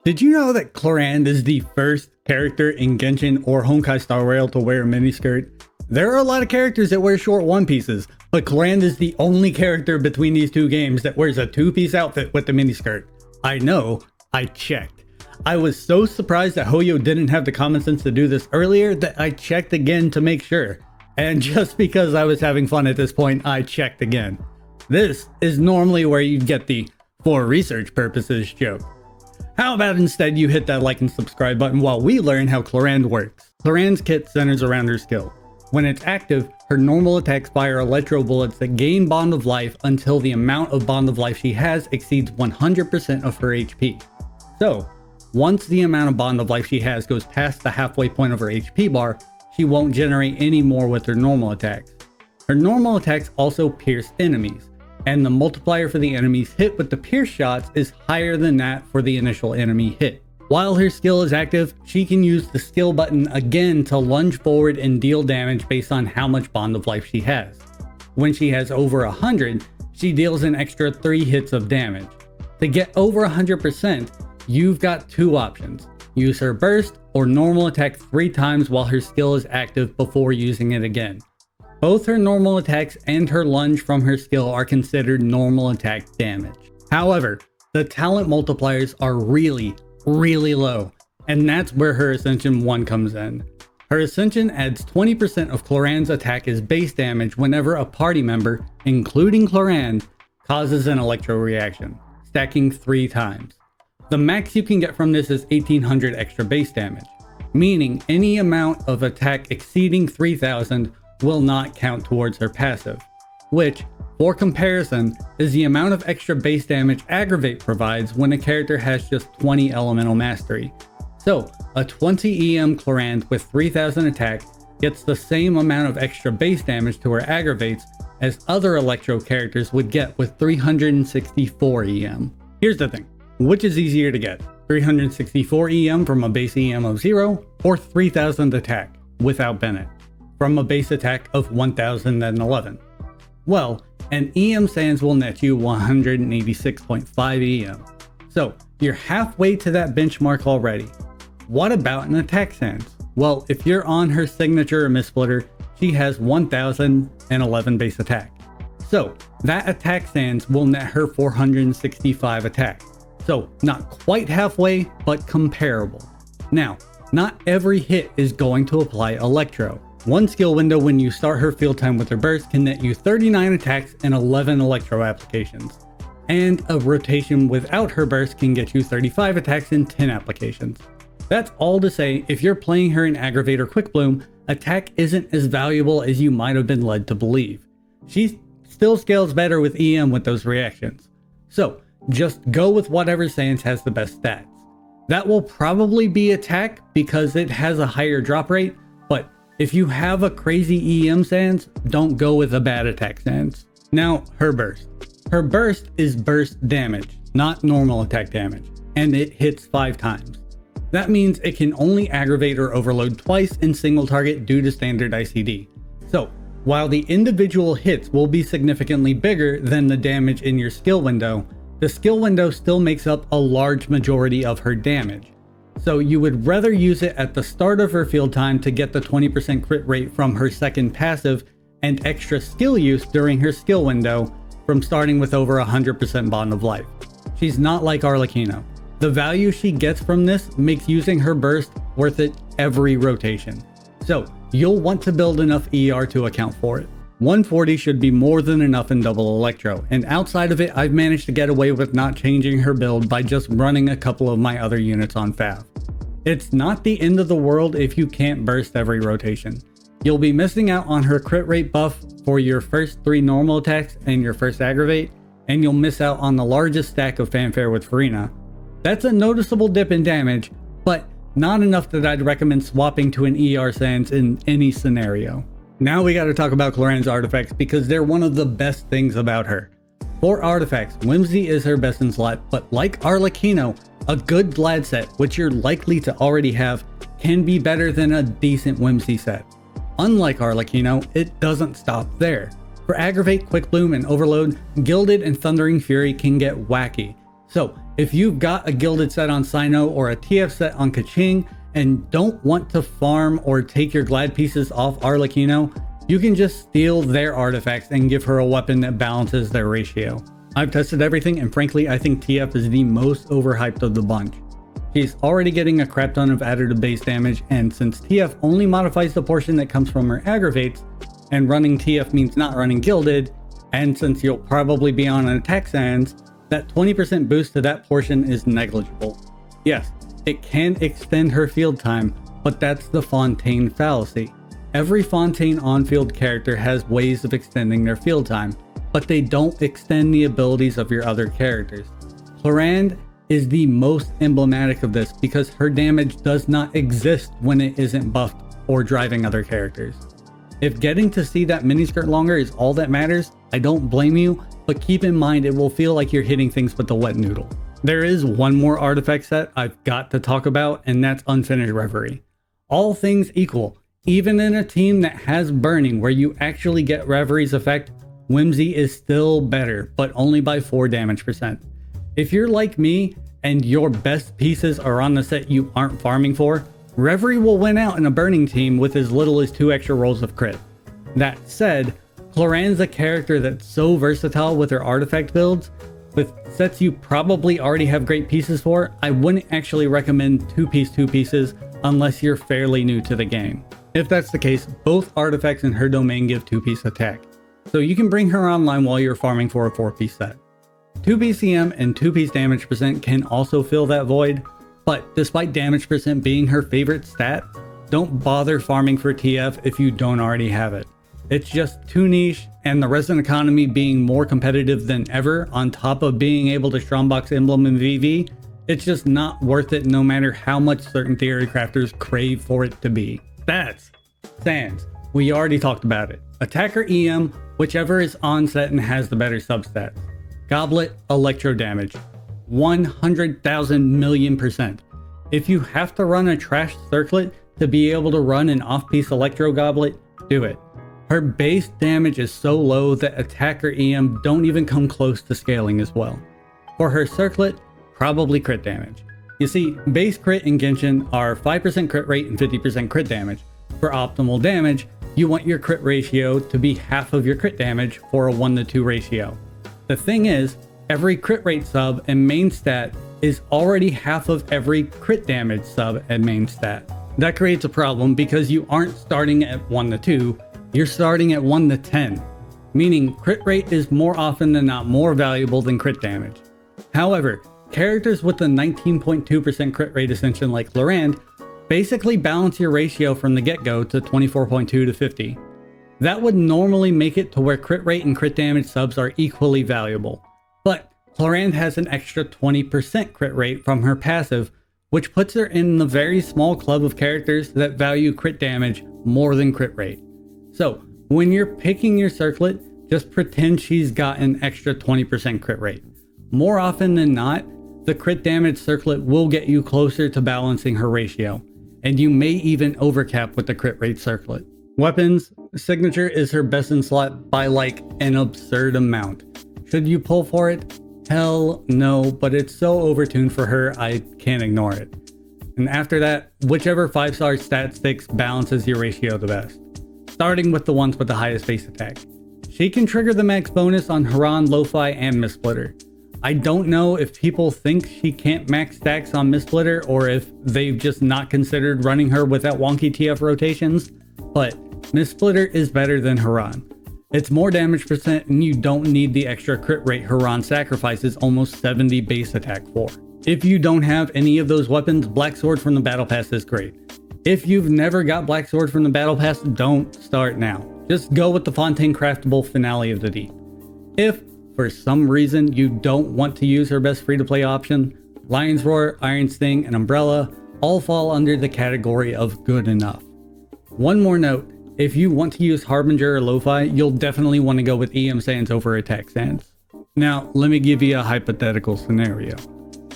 Did you know that Clorinde is the first character in Genshin or Honkai Star Rail to wear a miniskirt? There are a lot of characters that wear short one pieces, but Clorinde is the only character between these two games that wears a two-piece outfit with the miniskirt. I know, I checked. I was so surprised that Hoyo didn't have the common sense to do this earlier that I checked again to make sure. And just because I was having fun at this point, I checked again. This is normally where you get the "for research purposes" joke. How about instead you hit that like and subscribe button while we learn how Clorinde works. Clorinde's kit centers around her skill. When it's active, her normal attacks fire electro bullets that gain Bond of Life until the amount of Bond of Life she has exceeds 100% of her HP. So, once the amount of Bond of Life she has goes past the halfway point of her HP bar, she won't generate any more with her normal attacks. Her normal attacks also pierce enemies, and the multiplier for the enemies hit with the pierce shots is higher than that for the initial enemy hit. While her skill is active, she can use the skill button again to lunge forward and deal damage based on how much Bond of Life she has. When she has over 100, she deals an extra 3 hits of damage. To get over 100%, you've got two options. Use her burst or normal attack 3 times while her skill is active before using it again. Both her normal attacks and her lunge from her skill are considered normal attack damage. However, the talent multipliers are really low, and that's where her Ascension 1 comes in. Her Ascension adds 20% of Clorinde's attack as base damage whenever a party member, including Clorinde, causes an electro reaction, stacking 3 times. The max you can get from this is 1800 extra base damage, meaning any amount of attack exceeding 3000 will not count towards her passive, which, for comparison, is the amount of extra base damage Aggravate provides when a character has just 20 elemental mastery. So, a 20 EM Clorinde with 3000 attack gets the same amount of extra base damage to her Aggravates as other Electro characters would get with 364 EM. Here's the thing, which is easier to get? 364 EM from a base EM of 0, or 3000 attack, without Bennett, from a base attack of 1011? Well, an EM Sands will net you 186.5 EM. So, you're halfway to that benchmark already. What about an attack Sands? Well, if you're on her signature or Mistsplitter, she has 1011 base attack. So, that attack Sands will net her 465 attack. So, not quite halfway, but comparable. Now, not every hit is going to apply Electro. One skill window when you start her field time with her burst can net you 39 attacks and 11 Electro applications. And a rotation without her burst can get you 35 attacks and 10 applications. That's all to say, if you're playing her in Aggravate or Quick Bloom, attack isn't as valuable as you might have been led to believe. She still scales better with EM with those reactions. So, just go with whatever Sans has the best stats. That will probably be attack because it has a higher drop rate, but if you have a crazy EM Sans, don't go with a bad attack Sans. Now, her burst. Her burst is burst damage, not normal attack damage, and it hits 5 times. That means it can only aggravate or overload twice in single target due to standard ICD. So, while the individual hits will be significantly bigger than the damage in your skill window, the skill window still makes up a large majority of her damage. So you would rather use it at the start of her field time to get the 20% crit rate from her second passive and extra skill use during her skill window from starting with over 100% Bond of Life. She's not like Arlecchino. The value she gets from this makes using her burst worth it every rotation. So you'll want to build enough ER to account for it. 140 should be more than enough in double Electro, and outside of it I've managed to get away with not changing her build by just running a couple of my other units on Fav. It's not the end of the world if you can't burst every rotation. You'll be missing out on her crit rate buff for your first 3 normal attacks and your first Aggravate, and you'll miss out on the largest stack of Fanfare with Farina. That's a noticeable dip in damage, but not enough that I'd recommend swapping to an ER Sans in any scenario. Now we gotta talk about Clorinde's artifacts because they're one of the best things about her. For artifacts, Whimsy is her best in slot, but like Arlecchino, a good Glad set, which you're likely to already have, can be better than a decent Whimsy set. Unlike Arlecchino, it doesn't stop there. For Aggravate, Quick Bloom, and Overload, Gilded and Thundering Fury can get wacky. So If you've got a gilded set on Sino or a TF set on Kaching and don't want to farm or take your glad pieces off Arlecchino, you can just steal their artifacts and give her a weapon that balances their ratio. I've tested everything, and frankly I think TF is the most overhyped of the bunch. She's already getting a crap ton of additive base damage, and since TF only modifies the portion that comes from her aggravates, and running TF means not running gilded, and since you'll probably be on an attack sans, that 20% boost to that portion is negligible. Yes, it can extend her field time, but that's the Fontaine fallacy. Every Fontaine on-field character has ways of extending their field time, but they don't extend the abilities of your other characters. Clorinde is the most emblematic of this because her damage does not exist when it isn't buffed or driving other characters. If getting to see that miniskirt longer is all that matters, I don't blame you, but keep in mind it will feel like you're hitting things with a wet noodle. There is one more artifact set I've got to talk about, and that's Unfinished Reverie. All things equal, even in a team that has burning where you actually get Reverie's effect, Whimsy is still better, but only by 4 damage percent. If you're like me and your best pieces are on the set you aren't farming for, Reverie will win out in a burning team with as little as 2 extra rolls of crit. That said, Clorinde's a character that's so versatile with her artifact builds. With sets you probably already have great pieces for, I wouldn't actually recommend 2-piece 2-pieces unless you're fairly new to the game. If that's the case, both artifacts in her domain give 2-piece attack, so you can bring her online while you're farming for a 4-piece set. 2-piece CM and 2-piece damage percent can also fill that void, but despite damage percent being her favorite stat, don't bother farming for TF if you don't already have it. It's just too niche, and the resin economy being more competitive than ever on top of being able to strongbox emblem in VV, it's just not worth it no matter how much certain theory crafters crave for it to be. Stats. Sans. We already talked about it. Attacker EM, whichever is on set and has the better substats. Goblet, electro damage. 100,000 million percent. If you have to run a trash circlet to be able to run an off-piece electro goblet, do it. Her base damage is so low that attacker EM don't even come close to scaling as well. For her circlet, probably crit damage. You see, base crit in Genshin are 5% crit rate and 50% crit damage. For optimal damage, you want your crit ratio to be half of your crit damage for a 1-to-2 ratio. The thing is, every crit rate sub and main stat is already half of every crit damage sub and main stat. That creates a problem because you aren't starting at 1-to-2, you're starting at 1-to-10, meaning crit rate is more often than not more valuable than crit damage. However, characters with a 19.2% crit rate ascension like Clorinde basically balance your ratio from the get-go to 24.2 to 50. That would normally make it to where crit rate and crit damage subs are equally valuable. But Clorinde has an extra 20% crit rate from her passive, which puts her in the very small club of characters that value crit damage more than crit rate. So when you're picking your circlet, just pretend she's got an extra 20% crit rate. More often than not, the crit damage circlet will get you closer to balancing her ratio, and you may even overcap with the crit rate circlet. Weapons, Signature is her best in slot by like an absurd amount. Should you pull for it? Hell no, but it's so overtuned for her I can't ignore it. And after that, whichever 5-star stat sticks balances your ratio the best. Starting with the ones with the highest base attack. She can trigger the max bonus on Haran, Lo-Fi, and Mistsplitter. I don't know if people think she can't max stacks on Mistsplitter or if they've just not considered running her without wonky TF rotations, but Mistsplitter is better than Haran. It's more damage percent and you don't need the extra crit rate Haran sacrifices almost 70 base attack for. If you don't have any of those weapons, Black Sword from the Battle Pass is great. If you've never got Black Sword from the Battle Pass, don't start now. Just go with the Fontaine Craftable Finale of the Deep. If, for some reason, you don't want to use her best free-to-play option, Lion's Roar, Iron Sting, and Umbrella all fall under the category of good enough. One more note, if you want to use Harbinger or Lo-Fi, you'll definitely want to go with EM Sans over Attack Sans. Now, let me give you a hypothetical scenario.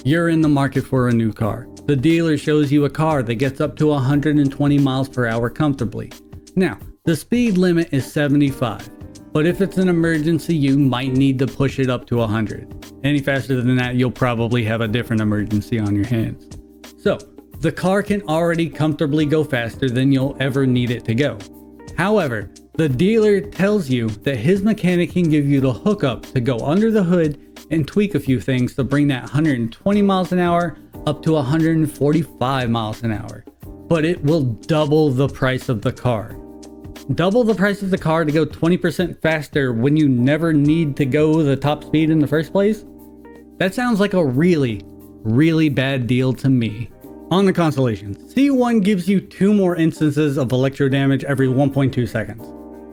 You're in the market for a new car. The dealer shows you a car that gets up to 120 miles per hour comfortably. Now, the speed limit is 75, but if it's an emergency, you might need to push it up to 100. Any faster than that, you'll probably have a different emergency on your hands. So, the car can already comfortably go faster than you'll ever need it to go. However, the dealer tells you that his mechanic can give you the hookup to go under the hood and tweak a few things to bring that 120 miles an hour up to 145 miles an hour. But it will double the price of the car. Double the price of the car to go 20% faster when you never need to go the top speed in the first place? That sounds like a really, really bad deal to me. On the Constellations, C1 gives you 2 more instances of electro damage every 1.2 seconds.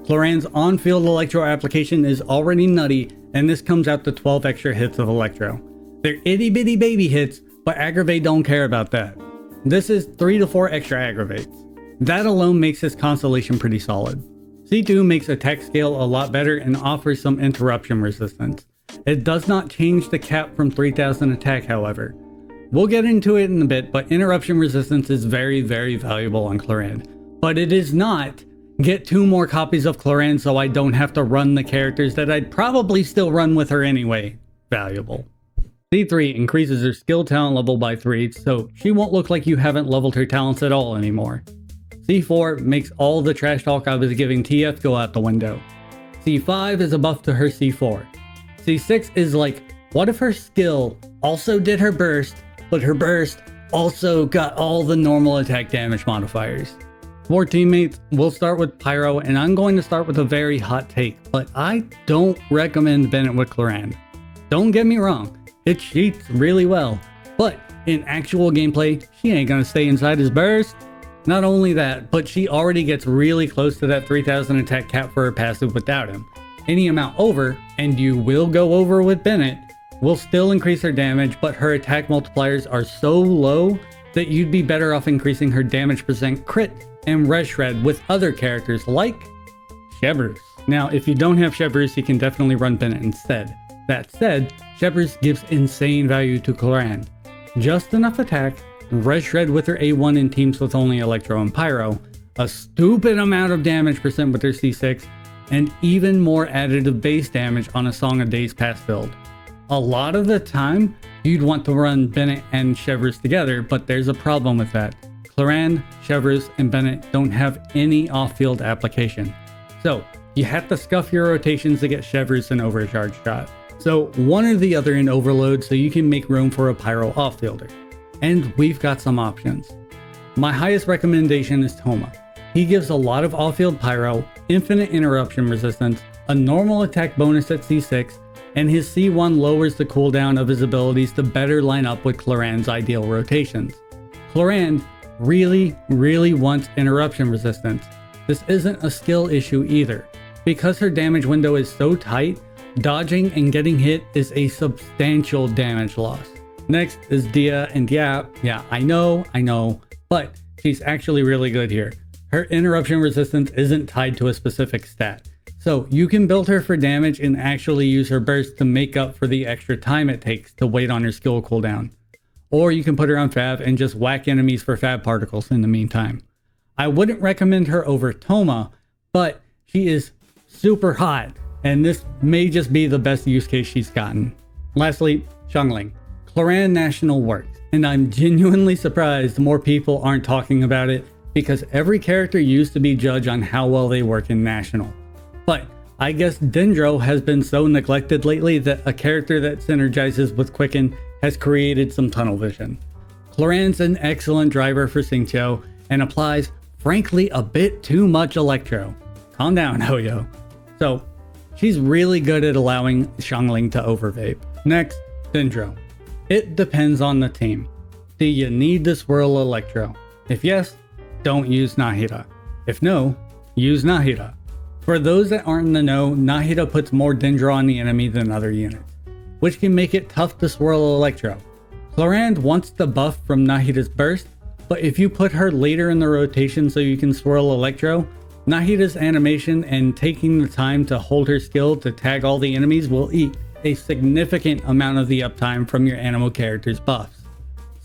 Clorinde's on-field electro application is already nutty, and this comes out to 12 extra hits of electro. They're itty bitty baby hits, but Aggravate don't care about that. This is 3 to 4 extra aggravates. That alone makes this Constellation pretty solid. C2 makes attack scale a lot better and offers some interruption resistance. It does not change the cap from 3000 attack, however. We'll get into it in a bit, but interruption resistance is very, very valuable on Clorinde. But it is not get 2 more copies of Clorinde so I don't have to run the characters that I'd probably still run with her anyway valuable. C3 increases her skill talent level by 3, so she won't look like you haven't leveled her talents at all anymore. C4 makes all the trash talk I was giving TF go out the window. C5 is a buff to her C4. C6 is like, what if her skill also did her burst, but her burst also got all the normal attack damage modifiers? For teammates, we'll start with Pyro, and I'm going to start with a very hot take, but I don't recommend Bennett with Clorinde. Don't get me wrong, it cheats really well, but in actual gameplay, she ain't gonna stay inside his burst. Not only that, but she already gets really close to that 3000 attack cap for her passive without him. Any amount over, and you will go over with Bennett, will still increase her damage, but her attack multipliers are so low that you'd be better off increasing her damage percent crit and res shred with other characters like Chevreuse. Now, if you don't have Chevreuse, you can definitely run Bennett instead. That said, Chevreuse gives insane value to Clorinde. Just enough attack, res shred with her A1 in teams with only Electro and Pyro, a stupid amount of damage percent with her C6, and even more additive base damage on a Song of Days pass build. A lot of the time, you'd want to run Bennett and Chevreuse together, but there's a problem with that. Clorinde, Chevreuse, and Bennett don't have any off-field application. So, you have to scuff your rotations to get Chevreuse an overcharge shot. So, one or the other in Overload so you can make room for a Pyro off-fielder. And we've got some options. My highest recommendation is Thoma. He gives a lot of off-field Pyro, infinite interruption resistance, a normal attack bonus at C6, and his C1 lowers the cooldown of his abilities to better line up with Clorinde's ideal rotations. Clorinde really, really wants interruption resistance. This isn't a skill issue either. Because her damage window is so tight, dodging and getting hit is a substantial damage loss. Next is Dia, and yeah, I know, but she's actually really good here. Her interruption resistance isn't tied to a specific stat. So you can build her for damage and actually use her burst to make up for the extra time it takes to wait on her skill cooldown. Or you can put her on Fav and just whack enemies for Fav particles in the meantime. I wouldn't recommend her over Thoma, but she is super hot, and this may just be the best use case she's gotten. Lastly, Xiangling. Clorinde National works, and I'm genuinely surprised more people aren't talking about it because every character used to be judged on how well they work in National. But I guess Dendro has been so neglected lately that a character that synergizes with Quicken has created some tunnel vision. Clorinde's an excellent driver for Xingqiu and applies, frankly, a bit too much Electro. Calm down, Hoyo. So, she's really good at allowing Xiangling to overvape. Next, Dendro. It depends on the team. Do you need to swirl Electro? If yes, don't use Nahida. If no, use Nahida. For those that aren't in the know, Nahida puts more Dendro on the enemy than other units, which can make it tough to swirl Electro. Clorinde wants the buff from Nahida's burst, but if you put her later in the rotation so you can swirl Electro, Nahida's animation and taking the time to hold her skill to tag all the enemies will eat a significant amount of the uptime from your Anemo character's buffs.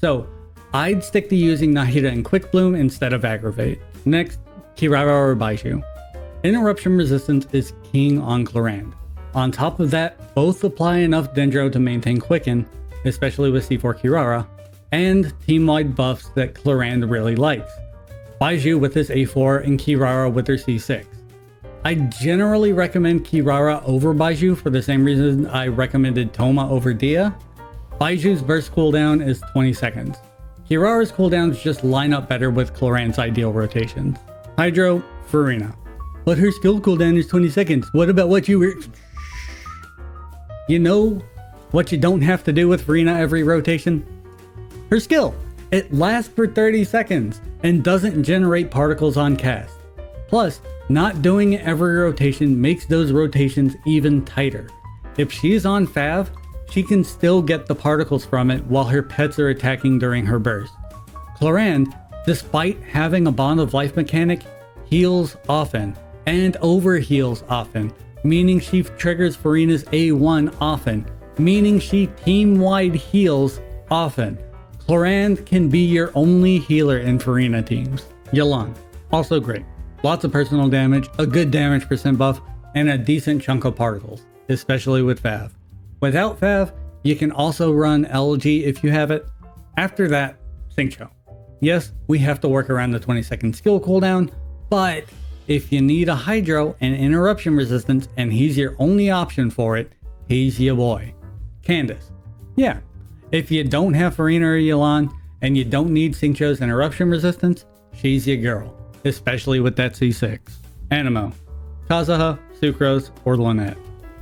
So, I'd stick to using Nahida in Quick Bloom instead of Aggravate. Next, Kirara or Baishu. Interruption resistance is king on Clorinde. On top of that, both apply enough Dendro to maintain Quicken, especially with C4 Kirara, and team-wide buffs that Clorinde really likes. Baiju with his A4 and Kirara with her C6. I generally recommend Kirara over Baiju for the same reason I recommended Toma over Dia. Baiju's burst cooldown is 20 seconds. Kirara's cooldowns just line up better with Clorinde's ideal rotations. Hydro, Furina. But her skill cooldown is 20 seconds. What about what you were... You know what you don't have to do with Furina every rotation? Her skill. It lasts for 30 seconds and doesn't generate particles on cast. Plus, not doing it every rotation makes those rotations even tighter. If she's on Fav, she can still get the particles from it while her pets are attacking during her burst. Clorinde, despite having a Bond of Life mechanic, heals often and overheals often, meaning she triggers Furina's A1 often, meaning she team-wide heals often. Clorinde can be your only healer in Furina teams. Yelan, also great. Lots of personal damage, a good damage percent buff, and a decent chunk of particles, especially with Fav. Without Fav, you can also run LG if you have it. After that, Xingqiu. Yes, we have to work around the 20-second skill cooldown, but if you need a Hydro and interruption resistance and he's your only option for it, he's your boy. Candace. Yeah, if you don't have Furina or Yelan and you don't need Xingqiu's interruption resistance, she's your girl. Especially with that C6. Anemo, Kazuha, Sucrose, or Lynette.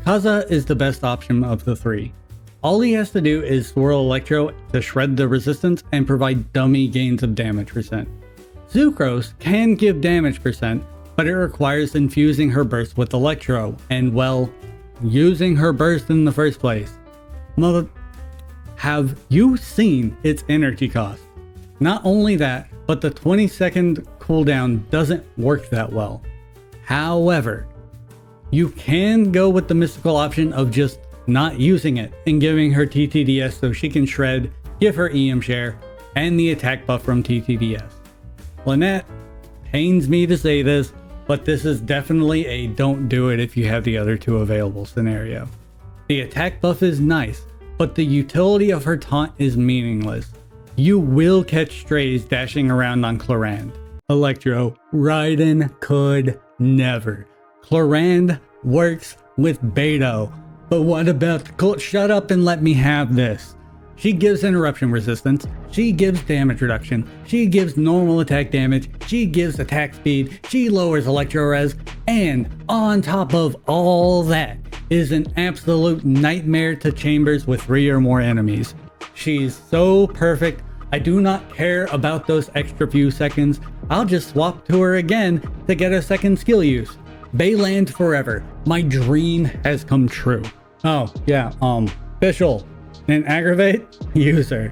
Kazuha is the best option of the three. All he has to do is swirl Electro to shred the resistance and provide dummy gains of damage percent. Sucrose can give damage percent, but it requires infusing her burst with Electro and, well, using her burst in the first place. Mother, have you seen its energy cost? Not only that, but the 20-second cooldown doesn't work that well. However, you can go with the mystical option of just not using it and giving her TTDS so she can shred, give her EM share, and the attack buff from TTDS. Lynette, pains me to say this, but this is definitely a don't do it if you have the other two available scenario. The attack buff is nice, but the utility of her taunt is meaningless. You will catch strays dashing around on Clorinde. Electro, Raiden could never. Clorinde works with Beto. But what about shut up and let me have this. She gives interruption resistance, she gives damage reduction, she gives normal attack damage, she gives attack speed, she lowers electro res, and on top of all that is an absolute nightmare to chambers with 3 or more enemies. She's so perfect. I do not care about those extra few seconds. I'll just swap to her again to get a second skill use. Bayland forever. My dream has come true. Oh, yeah, Fischl. And Aggravate? Use her.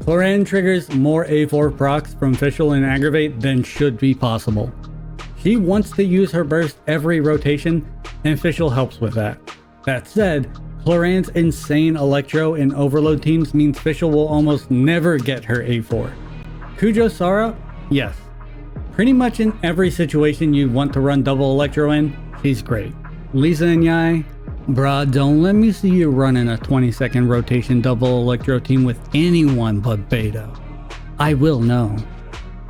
Clorinde triggers more A4 procs from Fischl and Aggravate than should be possible. She wants to use her burst every rotation, and Fischl helps with that. That said, Clorinde's insane Electro in Overload teams means Fischl will almost never get her A4. Kujo Sara? Yes. Pretty much in every situation you'd want to run double Electro in, she's great. Lisa and Yai? Bruh, don't let me see you running a 20-second rotation double Electro team with anyone but Beto. I will know.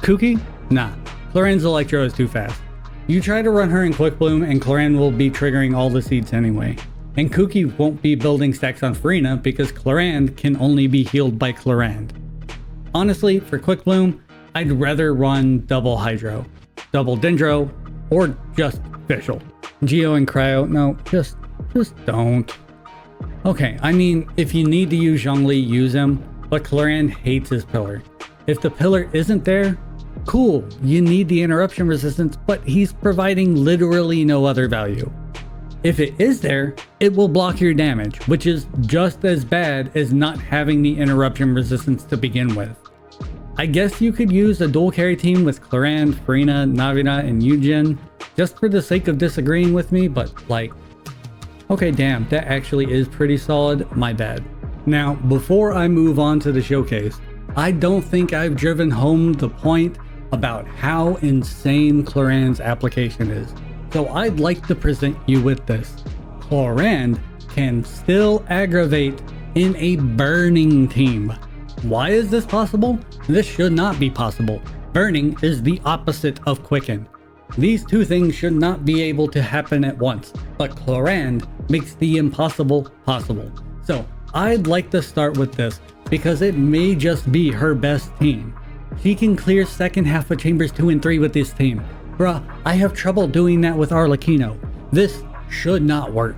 Kuki? Nah. Clorinde's Electro is too fast. You try to run her in Quick Bloom and Clorinde will be triggering all the seeds anyway. And Kuki won't be building stacks on Furina because Clorinde can only be healed by Clorinde. Honestly, for Quick Bloom, I'd rather run double Hydro, double Dendro, or just Fischl. Geo and Cryo, no, just don't. Okay, I mean, if you need to use Zhongli, use him, but Clorinde hates his pillar. If the pillar isn't there, cool, you need the interruption resistance, but he's providing literally no other value. If it is there, it will block your damage, which is just as bad as not having the interruption resistance to begin with. I guess you could use a dual carry team with Clorinde, Furina, Navina, and Yujin, just for the sake of disagreeing with me, but like, okay, damn, that actually is pretty solid, my bad. Now, before I move on to the showcase, I don't think I've driven home the point about how insane Clorinde's application is. So I'd like to present you with this. Clorinde can still aggravate in a burning team. Why is this possible? This should not be possible. Burning is the opposite of quicken. These two things should not be able to happen at once, but Clorinde makes the impossible possible. So I'd like to start with this because it may just be her best team. She can clear second half of chambers 2 and 3 with this team. Bruh, I have trouble doing that with Arlecchino. This should not work.